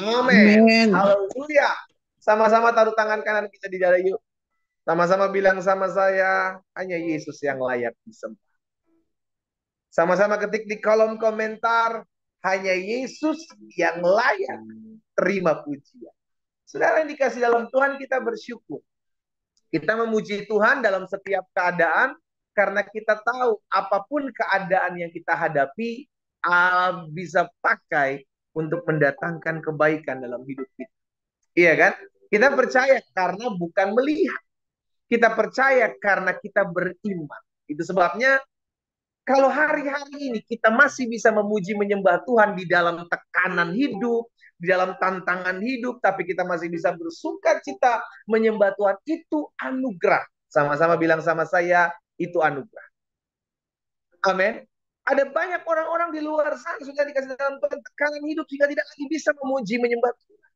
Amin. Amin. Haleluya. Sama-sama taruh tangan kanan kita di dada yuk. Sama-sama bilang sama saya, hanya Yesus yang layak disembah. Sama-sama ketik di kolom komentar, hanya Yesus yang layak terima pujian. Saudara yang dikasih dalam Tuhan, kita bersyukur. Kita memuji Tuhan dalam setiap keadaan, karena kita tahu apapun keadaan yang kita hadapi, Allah bisa pakai untuk mendatangkan kebaikan dalam hidup kita. Iya kan? Kita percaya karena bukan melihat. Kita percaya karena kita beriman. Itu sebabnya kalau hari-hari ini kita masih bisa memuji menyembah Tuhan di dalam tekanan hidup, di dalam tantangan hidup, tapi kita masih bisa bersuka cita menyembah Tuhan, itu anugerah. Sama-sama bilang sama saya, itu anugerah. Amin. Ada banyak orang-orang di luar sana sudah dikasih dalam tekanan hidup sehingga tidak lagi bisa memuji menyembah Tuhan.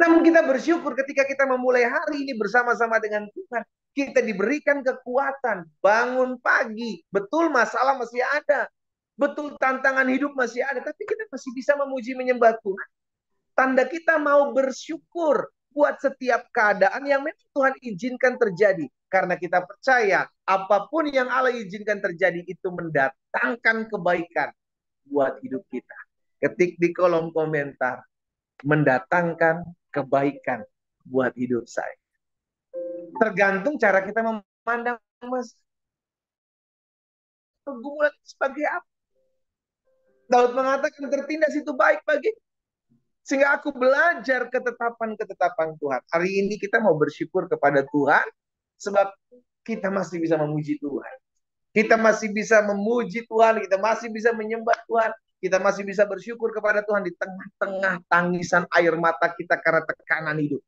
Namun kita bersyukur ketika kita memulai hari ini bersama-sama dengan Tuhan. Kita diberikan kekuatan, bangun pagi. Betul masalah masih ada. Betul tantangan hidup masih ada. Tapi kita masih bisa memuji menyembah Tuhan. Tanda kita mau bersyukur buat setiap keadaan yang memang Tuhan izinkan terjadi. Karena kita percaya apapun yang Allah izinkan terjadi itu mendatangkan kebaikan buat hidup kita. Ketik di kolom komentar, mendatangkan kebaikan buat hidup saya. Tergantung cara kita memandang mas pergumulan sebagai apa. Daud mengatakan tertindas itu baik bagi. Sehingga aku belajar ketetapan-ketetapan Tuhan. Hari ini kita mau bersyukur kepada Tuhan sebab kita masih bisa memuji Tuhan. Kita masih bisa memuji Tuhan, kita masih bisa menyembah Tuhan, kita masih bisa bersyukur kepada Tuhan di tengah-tengah tangisan air mata kita karena tekanan hidup.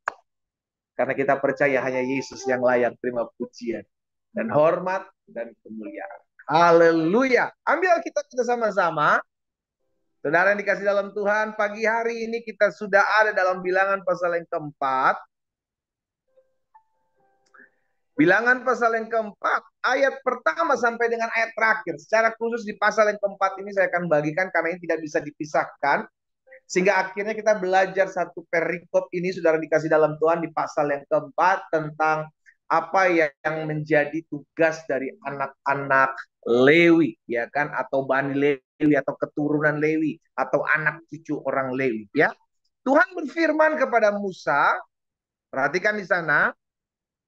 Karena kita percaya hanya Yesus yang layak terima pujian dan hormat dan kemuliaan. Haleluya. Ambil kita sama-sama. Saudara yang dikasih dalam Tuhan, pagi hari ini kita sudah ada dalam bilangan pasal yang keempat. Bilangan pasal yang keempat, ayat pertama sampai dengan ayat terakhir. Secara khusus di pasal yang keempat ini saya akan bagikan karena ini tidak bisa dipisahkan. Sehingga akhirnya kita belajar satu perikop ini, saudara dikasih dalam Tuhan, di pasal yang keempat tentang apa yang menjadi tugas dari anak-anak Lewi, ya kan, atau bani Lewi, atau keturunan Lewi, atau anak cucu orang Lewi, ya. Tuhan berfirman kepada Musa, perhatikan di sana,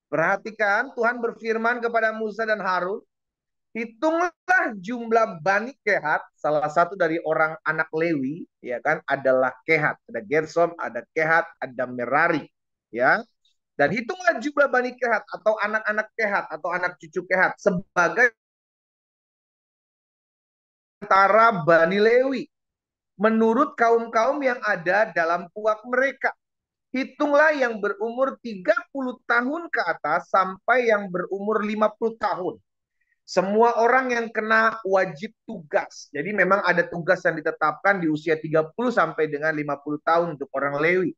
perhatikan Tuhan berfirman kepada Musa dan Harun, hitunglah jumlah Bani Kehat, salah satu dari orang anak Lewi, ya kan, adalah Kehat. Ada Gersom, ada Kehat, ada Merari, ya. Dan hitunglah jumlah Bani Kehat atau anak-anak Kehat atau anak cucu Kehat sebagai antara Bani Lewi menurut kaum-kaum yang ada dalam puak mereka. Hitunglah yang berumur 30 tahun ke atas sampai yang berumur 50 tahun. Semua orang yang kena wajib tugas. Jadi memang ada tugas yang ditetapkan di usia 30 sampai dengan 50 tahun untuk orang Lewi.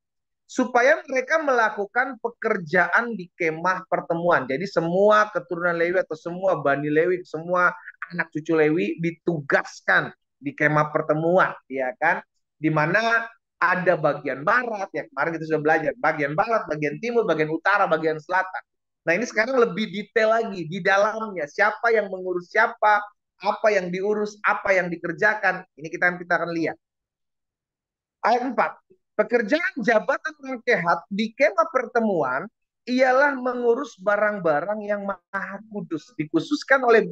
Supaya mereka melakukan pekerjaan di kemah pertemuan. Jadi semua keturunan Lewi atau semua Bani Lewi, semua anak cucu Lewi ditugaskan di kemah pertemuan, ya kan? Di mana ada bagian barat, ya kemarin kita sudah belajar, bagian barat, bagian timur, bagian utara, bagian selatan. Nah ini sekarang lebih detail lagi di dalamnya, siapa yang mengurus siapa, apa yang diurus, apa yang dikerjakan. Ini kita akan lihat. Ayat 4. Pekerjaan jabatan orang Kehat di kemah pertemuan ialah mengurus barang-barang yang maha kudus. Dikhususkan oleh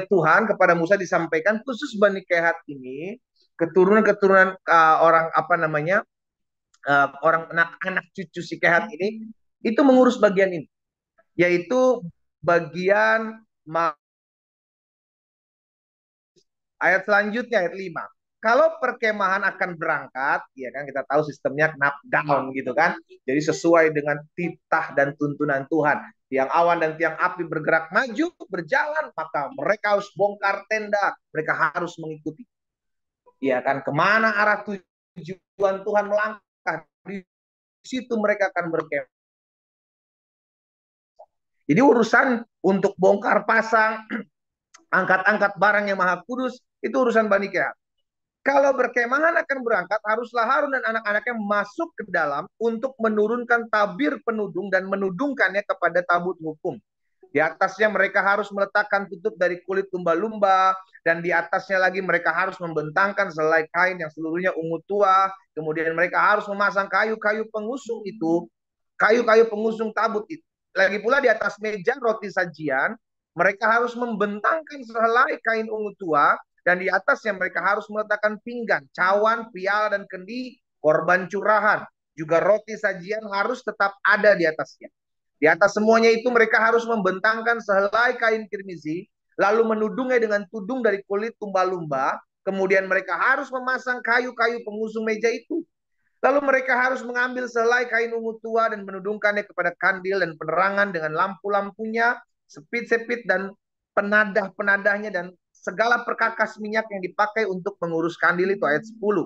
Tuhan kepada Musa, disampaikan khusus Bani Kehat ini, keturunan-keturunan orang apa namanya, orang anak-anak cucu si Kehat ini, itu mengurus bagian ini, yaitu bagian ayat selanjutnya, ayat 5. Kalau perkemahan akan berangkat, ya kan kita tahu sistemnya knockdown gitu kan. Jadi sesuai dengan titah dan tuntunan Tuhan. Tiang awan dan tiang api bergerak maju, berjalan, maka mereka harus bongkar tenda, mereka harus mengikuti. Ya kan, kemana arah tujuan Tuhan melangkah, di situ mereka akan berkemah. Jadi urusan untuk bongkar pasang, angkat-angkat barang yang maha kudus, itu urusan Bani Kehat. Kalau berkemahan akan berangkat, haruslah Harun dan anak-anaknya masuk ke dalam untuk menurunkan tabir penudung dan menudungkannya kepada tabut hukum. Di atasnya mereka harus meletakkan tutup dari kulit lumba-lumba, dan di atasnya lagi mereka harus membentangkan selai kain yang seluruhnya ungu tua. Kemudian mereka harus memasang kayu-kayu pengusung itu, kayu-kayu pengusung tabut itu. Lagi pula di atas meja roti sajian, mereka harus membentangkan selai kain ungu tua, dan di atasnya mereka harus meletakkan pinggan, cawan, piala, dan kendi, korban curahan. Juga roti sajian harus tetap ada di atasnya. Di atas semuanya itu mereka harus membentangkan sehelai kain kirmizi, lalu menudungnya dengan tudung dari kulit lumba-lumba. Kemudian mereka harus memasang kayu-kayu pengusung meja itu. Lalu mereka harus mengambil sehelai kain ungu tua dan menudungkannya kepada kandil dan penerangan dengan lampu-lampunya, sepit-sepit dan penadah-penadahnya, dan segala perkakas minyak yang dipakai untuk mengurus kandil itu, ayat 10.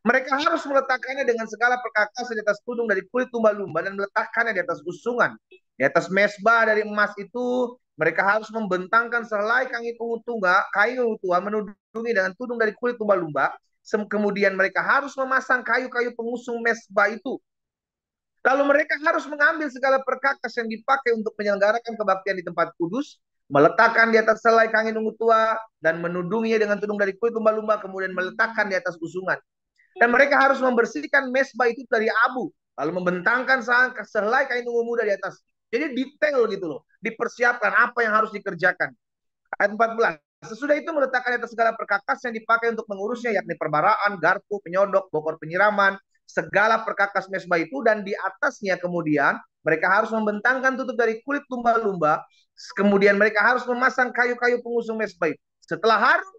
Mereka harus meletakkannya dengan segala perkakas di atas tudung dari kulit lumba-lumba dan meletakkannya di atas usungan. Di atas mesbah dari emas itu, mereka harus membentangkan sehelai kain ungu tua menudungi dengan tudung dari kulit lumba-lumba. Kemudian mereka harus memasang kayu-kayu pengusung mesbah itu. Lalu mereka harus mengambil segala perkakas yang dipakai untuk menyelenggarakan kebaktian di tempat kudus, meletakkan di atas selai kain ungu tua, dan menudunginya dengan tudung dari kulit lumba-lumba, kemudian meletakkan di atas usungan. Dan mereka harus membersihkan mesbah itu dari abu, lalu membentangkan sehelai kain ungu muda di atas. Jadi detail gitu loh, dipersiapkan apa yang harus dikerjakan. Ayat 14. Sesudah itu meletakkan atas segala perkakas yang dipakai untuk mengurusnya, yakni perbaraan, garpu, penyodok, bokor penyiraman, segala perkakas mesbah itu, dan di atasnya kemudian mereka harus membentangkan tutup dari kulit lumba-lumba. Kemudian mereka harus memasang kayu-kayu pengusung mesbah itu. Setelah Harun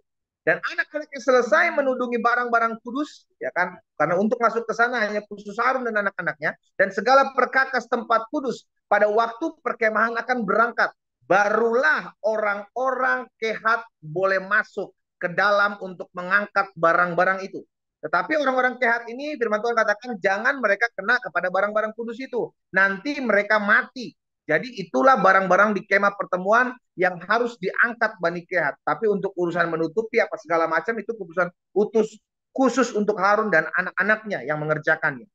dan anak-anaknya selesai menudungi barang-barang kudus, ya kan? Karena untuk masuk ke sana hanya khusus Harun dan anak-anaknya, dan segala perkakas tempat kudus pada waktu perkemahan akan berangkat, barulah orang-orang Kehat boleh masuk ke dalam untuk mengangkat barang-barang itu. Tetapi orang-orang Kehat ini, firman Tuhan katakan, jangan mereka kena kepada barang-barang kudus itu. Nanti mereka mati. Jadi itulah barang-barang di kemah pertemuan yang harus diangkat Bani Kehat. Tapi untuk urusan menutupi apa segala macam itu keputusan khusus untuk Harun dan anak-anaknya yang mengerjakannya.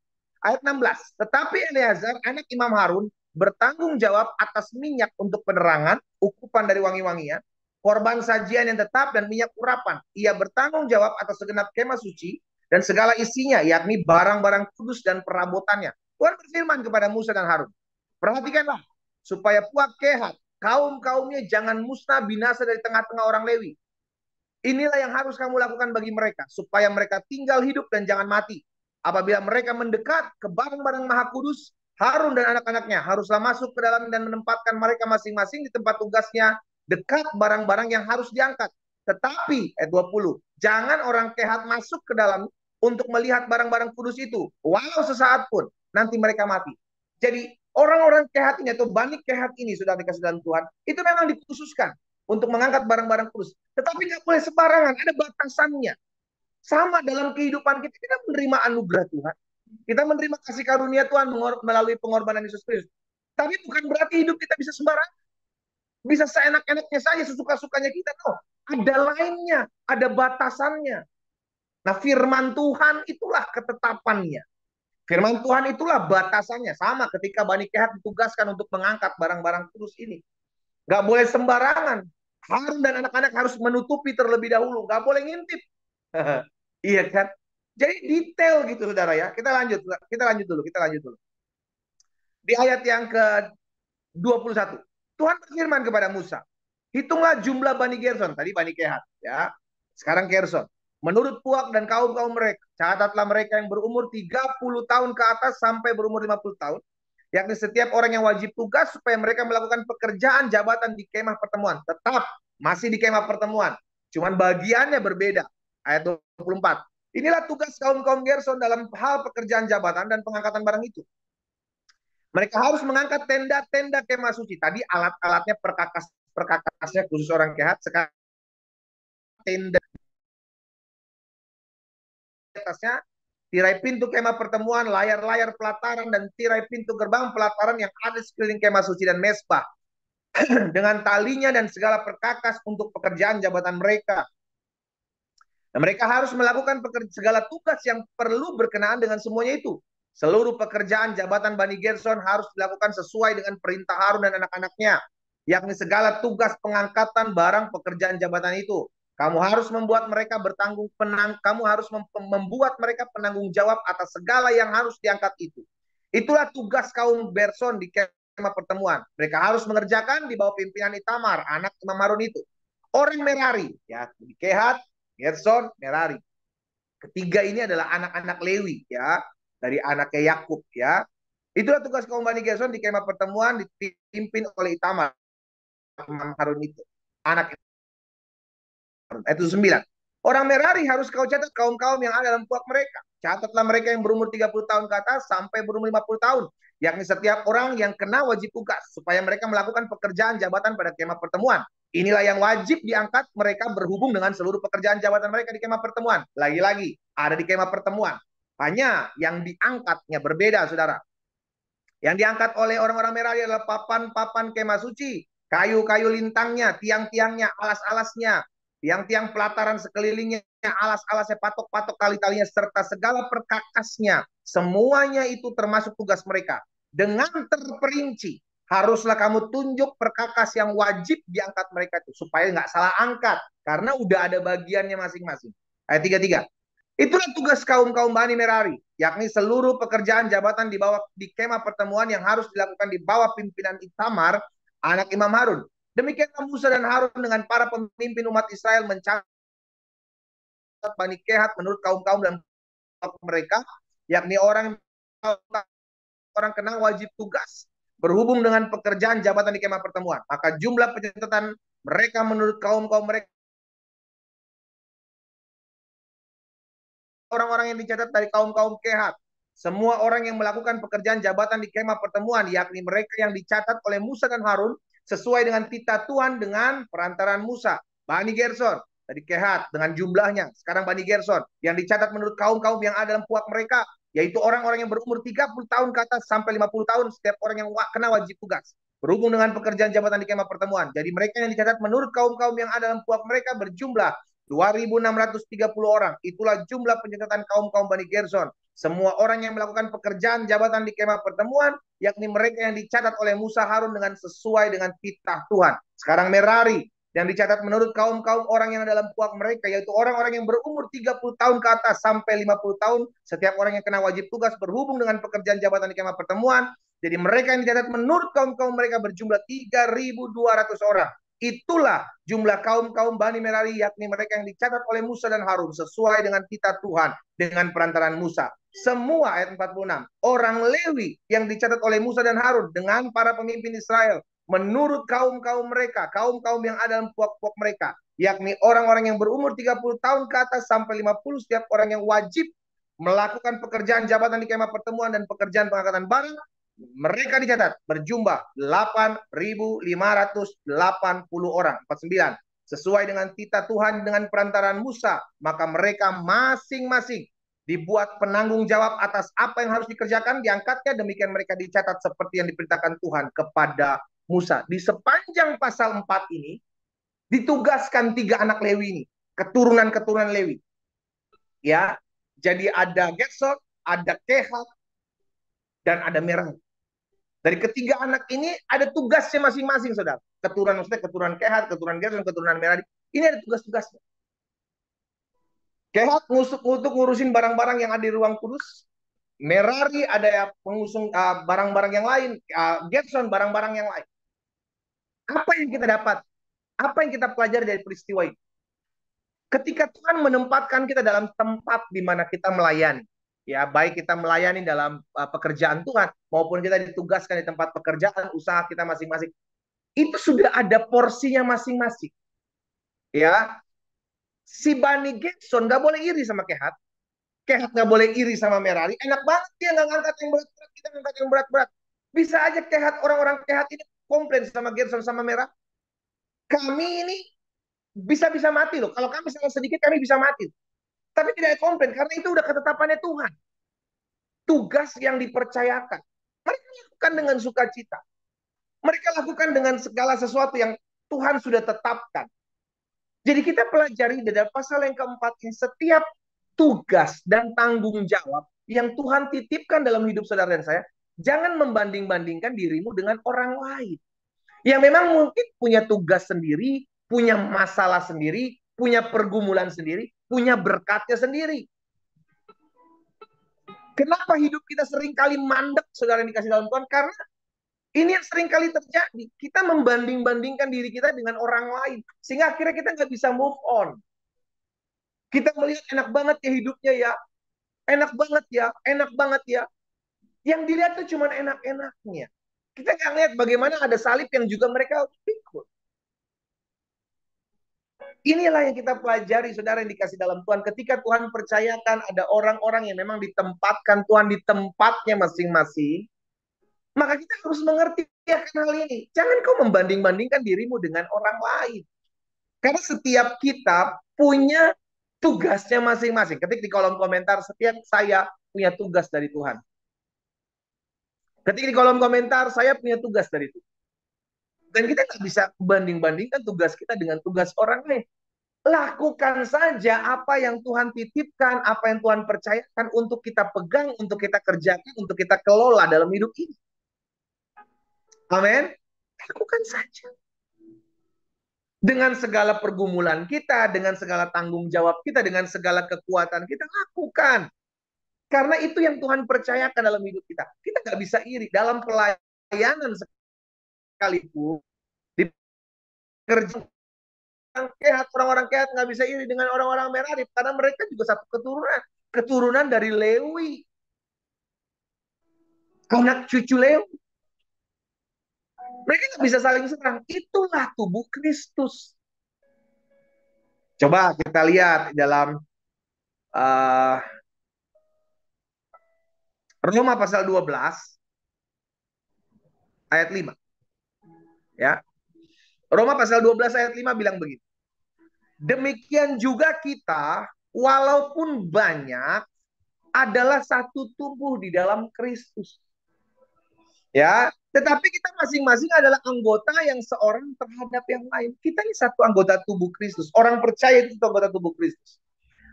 Ayat 16. Tetapi Eleazar, anak Imam Harun, bertanggung jawab atas minyak untuk penerangan, ukupan dari wangi-wangian, korban sajian yang tetap, dan minyak urapan. Ia bertanggung jawab atas segenap kemah suci dan segala isinya, yakni barang-barang kudus dan perabotannya. Tuhan berfirman kepada Musa dan Harun, perhatikanlah, supaya puak Kehat, kaum-kaumnya jangan musnah binasa dari tengah-tengah orang Lewi. Inilah yang harus kamu lakukan bagi mereka, supaya mereka tinggal hidup dan jangan mati. Apabila mereka mendekat ke barang-barang maha kudus, Harun dan anak-anaknya haruslah masuk ke dalam dan menempatkan mereka masing-masing di tempat tugasnya dekat barang-barang yang harus diangkat. Tetapi, ayat 20, jangan orang Kehat masuk ke dalam untuk melihat barang-barang kudus itu, walau sesaat pun, nanti mereka mati. Jadi, orang-orang Kehat ini atau Bani Kehat ini, sudah dikasih dalam Tuhan, itu memang dikhususkan untuk mengangkat barang-barang kudus. Tetapi nggak boleh sembarangan, ada batasannya. Sama dalam kehidupan kita, kita menerima anugerah Tuhan. Kita menerima kasih karunia Tuhan melalui pengorbanan Yesus Kristus. Tapi bukan berarti hidup kita bisa sembarangan. Bisa seenak-enaknya saja, sesuka-sukanya kita. No, ada lainnya, ada batasannya. Nah, firman Tuhan itulah ketetapannya. Firman Tuhan itulah batasannya. Sama ketika Bani Kehat ditugaskan untuk mengangkat barang-barang kudus ini. Gak boleh sembarangan. Harun dan anak-anak harus menutupi terlebih dahulu. Gak boleh ngintip. Iya kan? Jadi detail gitu saudara ya. Kita lanjut dulu. Di ayat yang ke-21. Tuhan berfirman kepada Musa, hitunglah jumlah Bani Gerson. Tadi Bani Kehat ya. Sekarang Gerson. Menurut puak dan kaum-kaum mereka, catatlah mereka yang berumur 30 tahun ke atas sampai berumur 50 tahun, yakni setiap orang yang wajib tugas supaya mereka melakukan pekerjaan jabatan di kemah pertemuan. Tetap masih di kemah pertemuan, cuman bagiannya berbeda. Ayat 24. Inilah tugas kaum-kaum Gerson dalam hal pekerjaan jabatan dan pengangkatan barang itu. Mereka harus mengangkat tenda-tenda kemah suci. Tadi alat-alatnya perkakasnya khusus orang Kehat. Sekarang tenda atasnya, tirai pintu kemah pertemuan, layar-layar pelataran, dan tirai pintu gerbang pelataran yang ada sekeliling kemah suci dan mesbah. Dengan talinya dan segala perkakas untuk pekerjaan jabatan mereka. Dan mereka harus melakukan segala tugas yang perlu berkenaan dengan semuanya itu. Seluruh pekerjaan jabatan Bani Gerson harus dilakukan sesuai dengan perintah Harun dan anak-anaknya, yakni segala tugas pengangkatan barang pekerjaan jabatan itu. Kamu harus membuat mereka kamu harus membuat mereka penanggung jawab atas segala yang harus diangkat itu. Itulah tugas kaum Gerson di kemah pertemuan. Mereka harus mengerjakan di bawah pimpinan Itamar, anak Imam Harun itu. Orang Merari, ya, Kehat, Gerson, Merari. Ketiga ini adalah anak-anak Lewi, ya, dari anaknya Yakub, ya. Itulah tugas kaum Bani Gerson di kemah pertemuan dipimpin oleh Itamar, Imam Harun itu. Anak itu 9. Orang Merari harus kau catat kaum-kaum yang ada dalam puak mereka. Catatlah mereka yang berumur 30 tahun ke atas sampai berumur 50 tahun. Yakni setiap orang yang kena wajib tugas. Supaya mereka melakukan pekerjaan jabatan pada kemah pertemuan. Inilah yang wajib diangkat mereka berhubung dengan seluruh pekerjaan jabatan mereka di kemah pertemuan. Lagi-lagi, ada di kemah pertemuan. Hanya yang diangkatnya berbeda, saudara. Yang diangkat oleh orang-orang Merari adalah papan-papan kemah suci, kayu-kayu lintangnya, tiang-tiangnya, alas-alasnya, tiang-tiang pelataran sekelilingnya, alas-alasnya, patok-patok tali-talinya, serta segala perkakasnya. Semuanya itu termasuk tugas mereka. Dengan terperinci, haruslah kamu tunjuk perkakas yang wajib diangkat mereka itu. Supaya nggak salah angkat. Karena udah ada bagiannya masing-masing. Ayat 33. Itulah tugas kaum-kaum Bani Merari, yakni seluruh pekerjaan jabatan di kemah pertemuan yang harus dilakukan di bawah pimpinan Itamar, anak Imam Harun. Demikianlah Musa dan Harun dengan para pemimpin umat Israel mencatat Bani Kehat menurut kaum-kaum dan mereka, yakni orang kena wajib tugas berhubung dengan pekerjaan jabatan di kemah pertemuan. Maka jumlah pencatatan mereka menurut kaum-kaum mereka, orang-orang yang dicatat dari kaum-kaum Kehat, semua orang yang melakukan pekerjaan jabatan di kemah pertemuan, yakni mereka yang dicatat oleh Musa dan Harun sesuai dengan titah Tuhan dengan perantaraan Musa. Bani Gerson dari Kehat dengan jumlahnya. Sekarang Bani Gerson yang dicatat menurut kaum-kaum yang ada dalam puak mereka, yaitu orang-orang yang berumur 30 tahun ke atas sampai 50 tahun, setiap orang yang kena wajib tugas berhubung dengan pekerjaan jabatan di kemah pertemuan. Jadi mereka yang dicatat menurut kaum-kaum yang ada dalam puak mereka berjumlah 2.630 orang. Itulah jumlah pencatatan kaum-kaum Bani Gerson. Semua orang yang melakukan pekerjaan jabatan di kemah pertemuan, yakni mereka yang dicatat oleh Musa Harun dengan sesuai dengan titah Tuhan. Sekarang Merari, yang dicatat menurut kaum-kaum orang yang dalam puak mereka, yaitu orang-orang yang berumur 30 tahun ke atas sampai 50 tahun, setiap orang yang kena wajib tugas berhubung dengan pekerjaan jabatan di kemah pertemuan. Jadi mereka yang dicatat menurut kaum-kaum mereka berjumlah 3.200 orang. Itulah jumlah kaum-kaum Bani Merari, yakni mereka yang dicatat oleh Musa dan Harun sesuai dengan titah Tuhan dengan perantaraan Musa. Semua ayat 46. Orang Lewi yang dicatat oleh Musa dan Harun dengan para pemimpin Israel menurut kaum-kaum mereka, kaum-kaum yang ada dalam puak-puak mereka, yakni orang-orang yang berumur 30 tahun ke atas sampai 50, setiap orang yang wajib melakukan pekerjaan jabatan di kemah pertemuan dan pekerjaan pengangkatan barang, mereka dicatat berjumlah 8.580 orang, 49. Sesuai dengan titah Tuhan dengan perantaraan Musa, maka mereka masing-masing dibuat penanggung jawab atas apa yang harus dikerjakan, diangkatnya, demikian mereka dicatat seperti yang diperintahkan Tuhan kepada Musa. Di sepanjang pasal 4 ini, ditugaskan 3 anak Lewi ini, keturunan-keturunan Lewi. Ya, jadi ada Gerson, ada Kehat, dan ada Merari. Dari ketiga anak ini ada tugasnya masing-masing, saudara. Keturunan Kehat, keturunan Gerson, keturunan Merari. Ini ada tugas-tugasnya. Kehat untuk ngurusin barang-barang yang ada di ruang kudus. Merari ada ya pengusung barang-barang yang lain. Gerson barang-barang yang lain. Apa yang kita dapat? Apa yang kita pelajari dari peristiwa ini? Ketika Tuhan menempatkan kita dalam tempat di mana kita melayani, ya baik kita melayani dalam pekerjaan Tuhan maupun kita ditugaskan di tempat pekerjaan usaha kita masing-masing, itu sudah ada porsinya masing-masing. Ya, si Bani Gerson nggak boleh iri sama Kehat, Kehat nggak boleh iri sama Merari. Enak banget dia nggak ngangkat yang berat-berat, kita ngangkat yang berat-berat. Bisa aja Kehat, orang-orang Kehat ini komplain sama Gerson sama Merari. Kami ini bisa-bisa mati loh. Kalau kami salah sedikit kami bisa mati. Tapi tidak komplain karena itu udah ketetapannya Tuhan. Tugas yang dipercayakan. Mereka lakukan dengan sukacita. Mereka lakukan dengan segala sesuatu yang Tuhan sudah tetapkan. Jadi kita pelajari dari pasal yang keempat ini, setiap tugas dan tanggung jawab yang Tuhan titipkan dalam hidup saudara dan saya, jangan membanding-bandingkan dirimu dengan orang lain. Yang memang mungkin punya tugas sendiri, punya masalah sendiri, punya pergumulan sendiri, punya berkatnya sendiri. Kenapa hidup kita sering kali mandek, saudara yang dikasih dalam Tuhan? Karena ini yang sering kali terjadi. Kita membanding-bandingkan diri kita dengan orang lain. Sehingga akhirnya kita nggak bisa move on. Kita melihat enak banget ya hidupnya ya. Enak banget ya, enak banget ya. Yang dilihat tuh cuma enak-enaknya. Kita nggak lihat bagaimana ada salib yang juga mereka pikul. Inilah yang kita pelajari, saudara yang dikasih dalam Tuhan. Ketika Tuhan percayakan ada orang-orang yang memang ditempatkan Tuhan di tempatnya masing-masing, maka kita harus mengerti akan hal ini. Jangan kau membanding-bandingkan dirimu dengan orang lain. Karena setiap kita punya tugasnya masing-masing. Ketik di kolom komentar, setiap saya punya tugas dari Tuhan. Ketik di kolom komentar, saya punya tugas dari Tuhan. Dan kita nggak bisa banding-bandingkan tugas kita dengan tugas orang lain. Lakukan saja apa yang Tuhan titipkan, apa yang Tuhan percayakan untuk kita pegang, untuk kita kerjakan, untuk kita kelola dalam hidup ini. Amin. Lakukan saja. Dengan segala pergumulan kita, dengan segala tanggung jawab kita, dengan segala kekuatan kita, lakukan. Karena itu yang Tuhan percayakan dalam hidup kita. Kita nggak bisa iri. Dalam pelayanan sekalipun, di kerja orang-orang kehat nggak bisa iri dengan orang-orang Merari. Karena mereka juga satu keturunan dari Lewi. Anak cucu Lewi. Mereka nggak bisa saling serang. Itulah tubuh Kristus. Coba kita lihat dalam Roma pasal 12 ayat 5. Ya. Roma pasal 12 ayat 5 bilang begini. Demikian juga kita, walaupun banyak, adalah satu tubuh di dalam Kristus. Ya, tetapi kita masing-masing adalah anggota yang seorang terhadap yang lain. Kita ini satu anggota tubuh Kristus. Orang percaya itu anggota tubuh Kristus.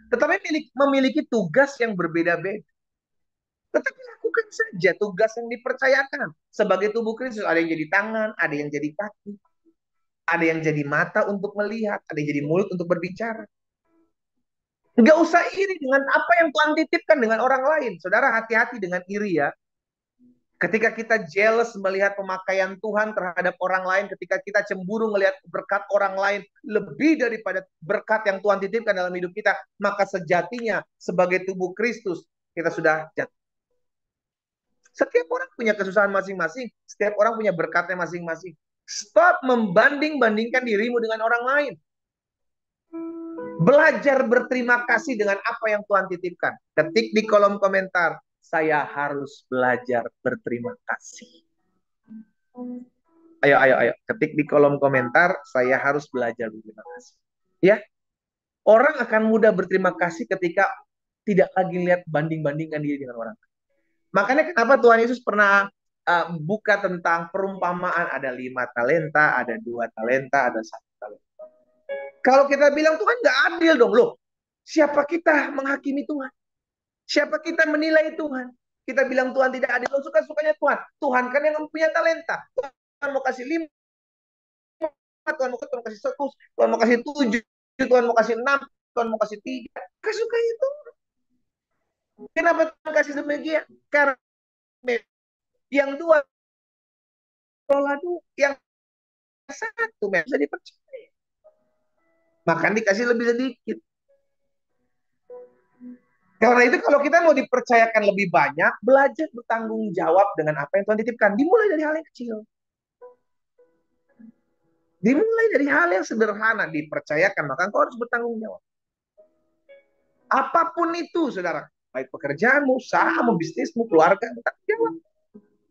Tetapi memiliki tugas yang berbeda-beda. Tetapi lakukan saja tugas yang dipercayakan. Sebagai tubuh Kristus, ada yang jadi tangan, ada yang jadi kaki. Ada yang jadi mata untuk melihat, ada yang jadi mulut untuk berbicara. Nggak usah iri dengan apa yang Tuhan titipkan dengan orang lain. Saudara, hati-hati dengan iri ya. Ketika kita jealous melihat pemakaian Tuhan terhadap orang lain, ketika kita cemburu melihat berkat orang lain lebih daripada berkat yang Tuhan titipkan dalam hidup kita, maka sejatinya sebagai tubuh Kristus, kita sudah jatuh. Setiap orang punya kesusahan masing-masing, setiap orang punya berkatnya masing-masing. Stop membanding-bandingkan dirimu dengan orang lain. Belajar berterima kasih dengan apa yang Tuhan titipkan. Ketik di kolom komentar, saya harus belajar berterima kasih. Ayo. Ketik di kolom komentar, saya harus belajar berterima kasih. Ya, orang akan mudah berterima kasih ketika tidak lagi lihat banding-bandingkan diri dengan orang. Makanya kenapa Tuhan Yesus pernah buka tentang perumpamaan, ada 5 talenta, ada 2 talenta, ada 1 talenta. Kalau kita bilang Tuhan nggak adil dong, loh. Siapa kita menghakimi Tuhan? Siapa kita menilai Tuhan? Kita bilang Tuhan tidak adil, suka-sukanya Tuhan. Tuhan kan yang punya talenta. Tuhan mau kasih 5, Tuhan mau kasih 1, Tuhan mau kasih 7, Tuhan mau kasih 6, Tuhan mau kasih 3. Kesukaan itu. Kenapa Tuhan kasih demikian? Karena yang 2 yang 1 bisa dipercaya. Makan dikasih lebih sedikit. Karena itu kalau kita mau dipercayakan lebih banyak, belajar bertanggung jawab dengan apa yang Tuhan titipkan. Dimulai dari hal yang kecil. Dimulai dari hal yang sederhana, dipercayakan, maka engkau harus bertanggung jawab. Apapun itu, saudara. Baik pekerjaanmu, usahamu, bisnismu, keluarga, bertanggung jawab.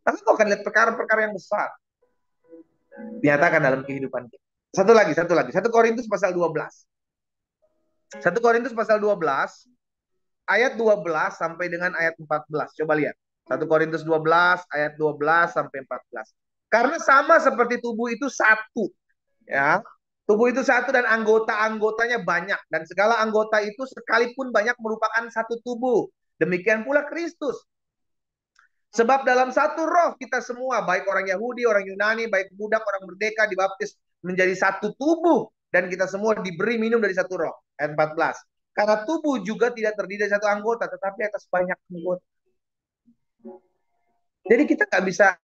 Maka kau akan lihat perkara-perkara yang besar. Dinyatakan dalam kehidupan kita. Satu lagi. 1 Korintus pasal 12. 1 Korintus pasal 12. Ayat 12 sampai dengan ayat 14. Coba lihat. 1 Korintus 12 ayat 12 sampai 14. Karena sama seperti tubuh itu satu. Ya. Tubuh itu satu dan anggota-anggotanya banyak. Dan segala anggota itu sekalipun banyak merupakan satu tubuh. Demikian pula Kristus. Sebab dalam satu roh kita semua, baik orang Yahudi, orang Yunani, baik budak, orang merdeka, dibaptis menjadi satu tubuh. Dan kita semua diberi minum dari satu roh. Ayat 14. Karena tubuh juga tidak terdiri dari satu anggota, tetapi atas banyak anggota. Jadi kita nggak bisa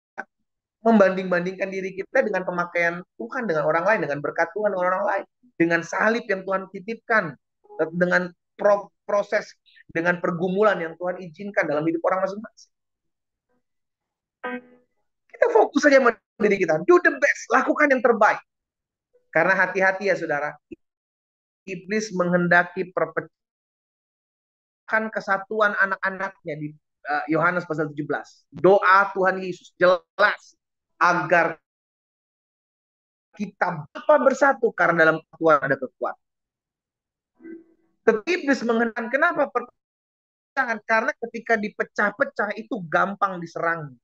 membanding-bandingkan diri kita dengan pemakaian Tuhan dengan orang lain, dengan berkat Tuhan dengan orang lain, dengan salib yang Tuhan titipkan, dengan proses, dengan pergumulan yang Tuhan izinkan dalam hidup orang masing-masing. Kita fokus saja sama diri kita, do the best, lakukan yang terbaik. Karena hati-hati ya saudara, iblis menghendaki perpecahan kesatuan anak-anaknya di Yohanes pasal 17. Doa Tuhan Yesus jelas agar kita bersatu karena dalam Tuhan ada kekuatan. Tetapi iblis menghendaki, kenapa perpecahan? Karena ketika dipecah-pecah itu gampang diserang.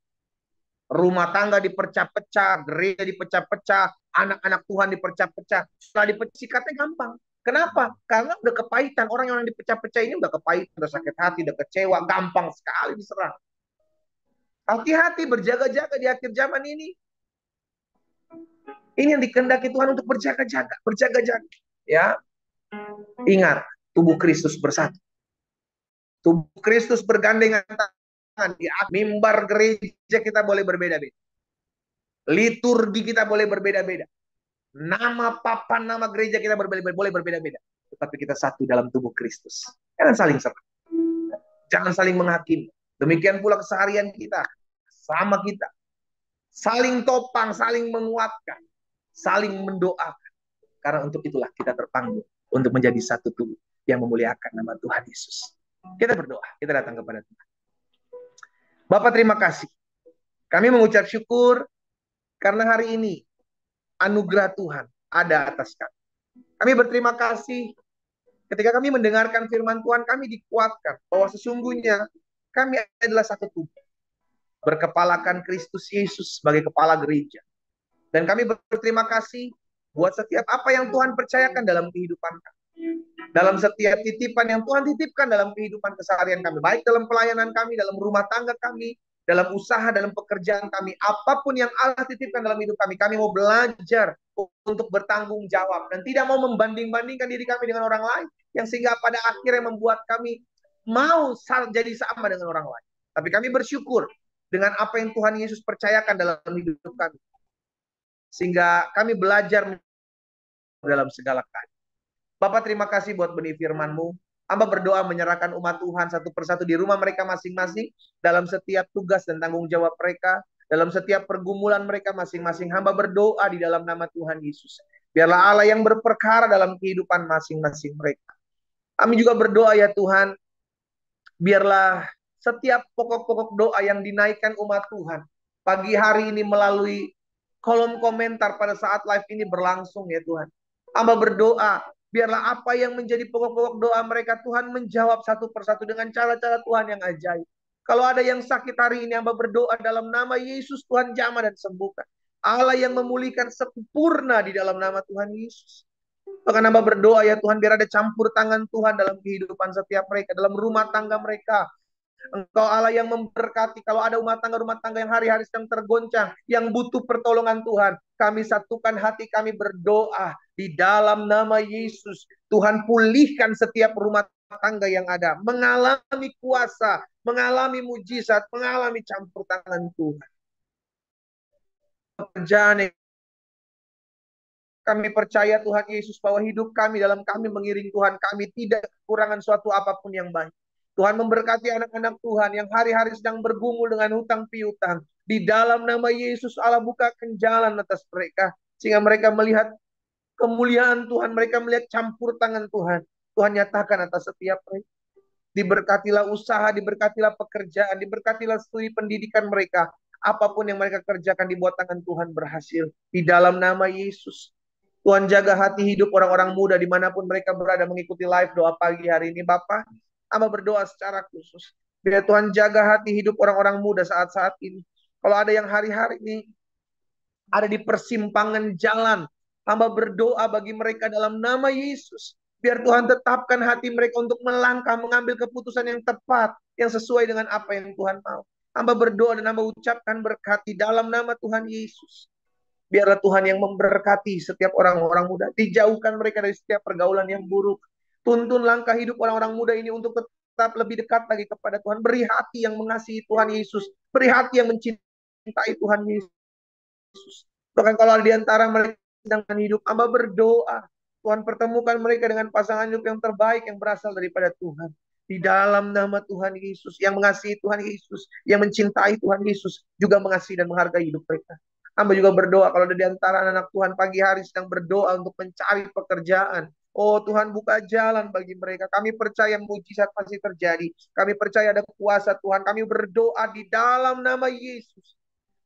Rumah tangga dipecah-pecah, gereja dipecah-pecah, anak-anak Tuhan dipecah-pecah. Setelah dipecah sikatnya gampang. Kenapa? Karena udah kepahitan. Orang yang dipecah-pecah ini udah kepahitan, udah sakit hati, udah kecewa, gampang sekali diserang. Hati-hati, berjaga-jaga di akhir zaman ini. Ini yang dikehendaki Tuhan untuk berjaga-jaga, berjaga-jaga. Ya, ingat, tubuh Kristus bersatu. Tubuh Kristus bergandengan tangan. Di mimbar gereja kita boleh berbeda-beda. Liturgi kita boleh berbeda-beda. Nama papan nama gereja kita boleh berbeda-beda. Tetapi kita satu dalam tubuh Kristus. Jangan saling serang. Jangan saling menghakimi. Demikian pula keseharian kita. Sama kita. Saling topang, saling menguatkan. Saling mendoakan. Karena untuk itulah kita terpanggil untuk menjadi satu tubuh yang memuliakan nama Tuhan Yesus. Kita berdoa, kita datang kepada Tuhan. Bapak terima kasih. Kami mengucap syukur karena hari ini anugerah Tuhan ada atas kami. Kami berterima kasih ketika kami mendengarkan firman Tuhan, kami dikuatkan bahwa sesungguhnya kami adalah satu tubuh. Berkepalakan Kristus Yesus sebagai kepala gereja. Dan kami berterima kasih buat setiap apa yang Tuhan percayakan dalam kehidupan kami. Dalam setiap titipan yang Tuhan titipkan dalam kehidupan keseharian kami. Baik dalam pelayanan kami, dalam rumah tangga kami, dalam usaha, dalam pekerjaan kami. Apapun yang Allah titipkan dalam hidup kami. Kami mau belajar untuk bertanggung jawab. Dan tidak mau membanding-bandingkan diri kami dengan orang lain. Yang sehingga pada akhirnya membuat kami mau jadi sama dengan orang lain. Tapi kami bersyukur dengan apa yang Tuhan Yesus percayakan dalam hidup kami. Sehingga kami belajar dalam segala kali. Bapak terima kasih buat benih firman-Mu. Hamba berdoa menyerahkan umat Tuhan satu persatu di rumah mereka masing-masing. Dalam setiap tugas dan tanggung jawab mereka. Dalam setiap pergumulan mereka masing-masing. Hamba berdoa di dalam nama Tuhan Yesus. Biarlah Allah yang berperkara dalam kehidupan masing-masing mereka. Kami juga berdoa ya Tuhan. Biarlah setiap pokok-pokok doa yang dinaikkan umat Tuhan. Pagi hari ini melalui kolom komentar pada saat live ini berlangsung ya Tuhan. Hamba berdoa, biarlah apa yang menjadi pokok-pokok doa mereka Tuhan menjawab satu persatu dengan cara-cara Tuhan yang ajaib. Kalau ada yang sakit hari ini, hamba berdoa dalam nama Yesus, Tuhan jamah dan sembuhkan. Allah yang memulihkan sempurna di dalam nama Tuhan Yesus. Bahkan hamba berdoa ya Tuhan, biar ada campur tangan Tuhan dalam kehidupan setiap mereka, dalam rumah tangga mereka. Engkau Allah yang memberkati. Kalau ada rumah tangga yang hari-hari sedang tergoncang, yang butuh pertolongan Tuhan, kami satukan hati kami berdoa di dalam nama Yesus. Tuhan pulihkan setiap rumah tangga yang ada, mengalami kuasa, mengalami mujizat, mengalami campur tangan Tuhan. Pekerjaan yang kami percaya Tuhan Yesus bahwa hidup kami dalam kami mengiring Tuhan, kami tidak kekurangan suatu apapun yang baik. Tuhan memberkati anak-anak Tuhan yang hari-hari sedang bergumul dengan hutang piutang. Di dalam nama Yesus Allah bukakan jalan atas mereka. Sehingga mereka melihat kemuliaan Tuhan. Mereka melihat campur tangan Tuhan. Tuhan nyatakan atas setiap mereka. Diberkatilah usaha, diberkatilah pekerjaan, diberkatilah studi pendidikan mereka. Apapun yang mereka kerjakan di bawah tangan Tuhan berhasil. Di dalam nama Yesus. Tuhan jaga hati hidup orang-orang muda dimanapun mereka berada mengikuti live doa pagi hari ini Bapak. Hamba berdoa secara khusus. Biar Tuhan jaga hati hidup orang-orang muda saat-saat ini. Kalau ada yang hari-hari ini ada di persimpangan jalan, Hamba berdoa bagi mereka dalam nama Yesus. Biar Tuhan tetapkan hati mereka untuk melangkah, mengambil keputusan yang tepat, yang sesuai dengan apa yang Tuhan mau. Hamba berdoa dan hamba ucapkan berkat di dalam nama Tuhan Yesus. Biarlah Tuhan yang memberkati setiap orang-orang muda. Dijauhkan mereka dari setiap pergaulan yang buruk. Tuntun langkah hidup orang-orang muda ini untuk tetap lebih dekat lagi kepada Tuhan. Beri hati yang mengasihi Tuhan Yesus. Beri hati yang mencintai Tuhan Yesus. Bahkan kalau di antara mereka sedang hidup, hamba berdoa. Tuhan pertemukan mereka dengan pasangan hidup yang terbaik yang berasal daripada Tuhan. Di dalam nama Tuhan Yesus, yang mengasihi Tuhan Yesus, yang mencintai Tuhan Yesus, juga mengasihi dan menghargai hidup mereka. Hamba juga berdoa kalau ada di antara anak Tuhan pagi hari sedang berdoa untuk mencari pekerjaan. Oh Tuhan, buka jalan bagi mereka. Kami percaya mujizat pasti terjadi. Kami percaya ada kuasa Tuhan. Kami berdoa di dalam nama Yesus.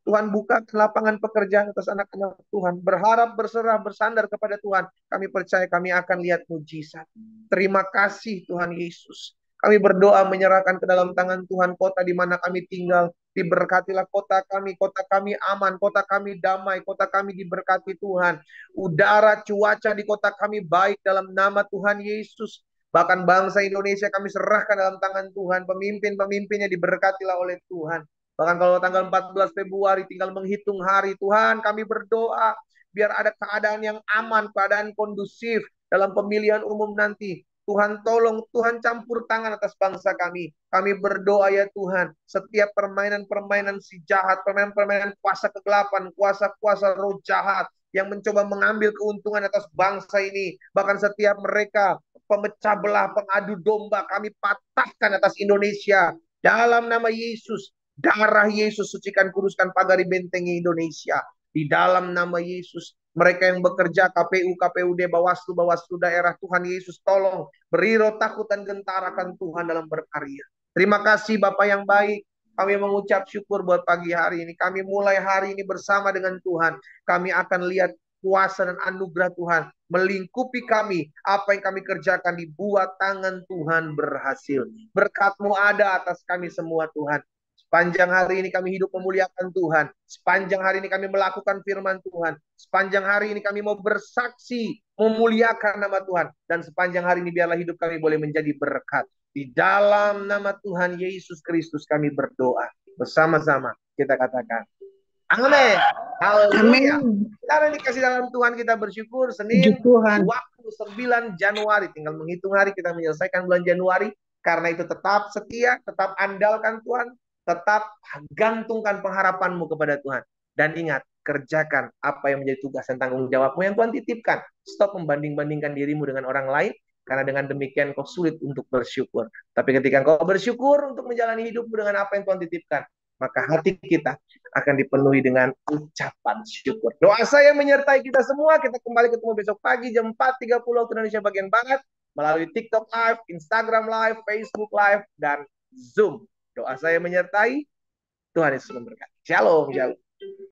Tuhan buka lapangan pekerjaan atas anak-anak Tuhan. Berharap, berserah, bersandar kepada Tuhan. Kami percaya kami akan lihat mujizat. Terima kasih Tuhan Yesus. Kami berdoa menyerahkan ke dalam tangan Tuhan kota di mana kami tinggal. Diberkatilah kota kami aman, kota kami damai, kota kami diberkati Tuhan. Udara, cuaca di kota kami baik dalam nama Tuhan Yesus. Bahkan bangsa Indonesia kami serahkan dalam tangan Tuhan. Pemimpin-pemimpinnya diberkatilah oleh Tuhan. Bahkan kalau tanggal 14 Februari tinggal menghitung hari, Tuhan kami berdoa biar ada keadaan yang aman, keadaan kondusif dalam pemilihan umum nanti. Tuhan tolong, Tuhan campur tangan atas bangsa kami. Kami berdoa ya Tuhan, setiap permainan-permainan si jahat, permainan-permainan kuasa kegelapan, kuasa-kuasa roh jahat yang mencoba mengambil keuntungan atas bangsa ini. Bahkan setiap mereka pemecah belah, pengadu domba, kami patahkan atas Indonesia. Dalam nama Yesus, darah Yesus sucikan, kuduskan, pagari bentengi Indonesia. Di dalam nama Yesus, mereka yang bekerja KPU, KPUD, Bawaslu daerah, Tuhan Yesus tolong beri roh takut dan gentarakan Tuhan dalam berkarya. Terima kasih Bapak yang baik. Kami mengucap syukur buat pagi hari ini. Kami mulai hari ini bersama dengan Tuhan. Kami akan lihat kuasa dan anugerah Tuhan melingkupi kami. Apa yang kami kerjakan dibuat tangan Tuhan berhasil. Berkat-Mu ada atas kami semua Tuhan. Sepanjang hari ini kami hidup memuliakan Tuhan. Sepanjang hari ini kami melakukan firman Tuhan. Sepanjang hari ini kami mau bersaksi, memuliakan nama Tuhan. Dan sepanjang hari ini biarlah hidup kami boleh menjadi berkat. Di dalam nama Tuhan Yesus Kristus kami berdoa. Bersama-sama kita katakan. Amin. Haleluya. Karena dikasih dalam Tuhan kita bersyukur. Senin waktu 9 Januari. Tinggal menghitung hari kita menyelesaikan bulan Januari. Karena itu tetap setia, tetap andalkan Tuhan. Tetap gantungkan pengharapanmu kepada Tuhan. Dan ingat, kerjakan apa yang menjadi tugas dan tanggung jawabmu yang Tuhan titipkan. Stop membanding-bandingkan dirimu dengan orang lain. Karena dengan demikian kau sulit untuk bersyukur. Tapi ketika kau bersyukur untuk menjalani hidupmu dengan apa yang Tuhan titipkan, maka hati kita akan dipenuhi dengan ucapan syukur. Doa saya menyertai kita semua. Kita kembali ketemu besok pagi jam 4.30 waktu Indonesia bagian Barat. Melalui TikTok Live, Instagram Live, Facebook Live, dan Zoom. Doa saya menyertai. Tuhan Yesus memberkati. Shalom.